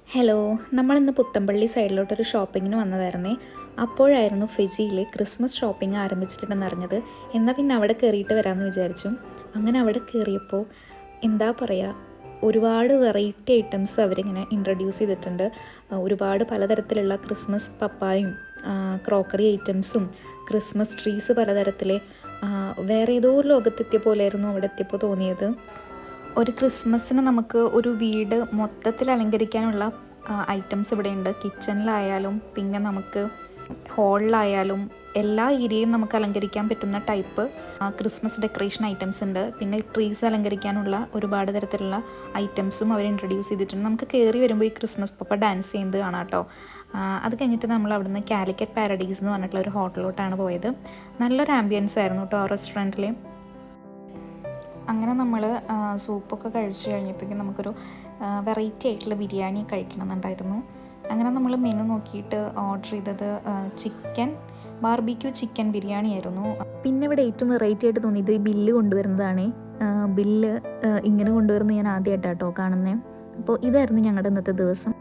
Hello, നമ്മളിന്ന് പുത്തമ്പള്ളി സൈഡിലോട്ടൊരു ഷോപ്പിങ്ങിന് വന്നതായിരുന്നേ. അപ്പോഴായിരുന്നു ഫിജിയിൽ Christmas shopping ആരംഭിച്ചിട്ടുണ്ടെന്ന് അറിഞ്ഞത്. എന്നാൽ പിന്നെ അവിടെ കയറിയിട്ട് വരാമെന്ന് വിചാരിച്ചു. അങ്ങനെ അവിടെ കയറിയപ്പോൾ എന്താ പറയുക, ഒരുപാട് വെറൈറ്റി ഐറ്റംസ് അവരിങ്ങനെ ഇൻട്രൊഡ്യൂസ് ചെയ്തിട്ടുണ്ട്. ഒരുപാട് പലതരത്തിലുള്ള ക്രിസ്മസ് പപ്പായും ക്രോക്കറി ഐറ്റംസും ക്രിസ്മസ് ട്രീസ് പലതരത്തിലെ വേറെ ഏതോ ഒരു ലോകത്തെത്തിയ പോലെയായിരുന്നു അവിടെ എത്തിയപ്പോൾ തോന്നിയത്. ഒരു ക്രിസ്മസിന് നമുക്ക് ഒരു വീട് മൊത്തത്തിൽ അലങ്കരിക്കാനുള്ള ഐറ്റംസ് ഇവിടെയുണ്ട്. കിച്ചണിലായാലും പിന്നെ നമുക്ക് ഹോളിലായാലും എല്ലാ ഏരിയയും നമുക്ക് അലങ്കരിക്കാൻ പറ്റുന്ന ടൈപ്പ് ക്രിസ്മസ് ഡെക്കറേഷൻ ഐറ്റംസ് ഉണ്ട്. പിന്നെ ട്രീസ് അലങ്കരിക്കാനുള്ള ഒരുപാട് തരത്തിലുള്ള ഐറ്റംസും അവർ ഇൻട്രൊഡ്യൂസ് ചെയ്തിട്ടുണ്ട്. നമുക്ക് കയറി വരുമ്പോൾ ഈ ക്രിസ്മസ് പപ്പ ഡാൻസ് ചെയ്യുന്നത് കാണാം കേട്ടോ. അത് കഴിഞ്ഞിട്ട് നമ്മൾ അവിടുന്ന് കാലിക്കറ്റ് പാരഡൈസ് എന്ന് പറഞ്ഞിട്ടുള്ള ഒരു ഹോട്ടലിലോട്ടാണ് പോയത്. നല്ലൊരു ആംബിയൻസ് ആയിരുന്നു കേട്ടോ ആ റെസ്റ്റോറൻറ്റിൽ. അങ്ങനെ നമ്മൾ സൂപ്പൊക്കെ കഴിച്ച് കഴിഞ്ഞപ്പോഴേക്കും നമുക്കൊരു വെറൈറ്റി ആയിട്ടുള്ള ബിരിയാണി കഴിക്കണമെന്നുണ്ടായിരുന്നു. അങ്ങനെ നമ്മൾ മെനു നോക്കിയിട്ട് ഓർഡർ ചെയ്തത് ബാർബിക്യൂ ചിക്കൻ ബിരിയാണി ആയിരുന്നു. പിന്നെ ഇവിടെ ഏറ്റവും വെറൈറ്റി ആയിട്ട് തോന്നിയത് ഈ ബില്ല് കൊണ്ടുവരുന്നതാണ്. ബില്ല് ഇങ്ങനെ കൊണ്ടുവരുന്നത് ഞാൻ ആദ്യമായിട്ടാണ് കേട്ടോ കാണുന്നത്. അപ്പോൾ ഇതായിരുന്നു ഞങ്ങളുടെ ഇന്നത്തെ ദിവസം.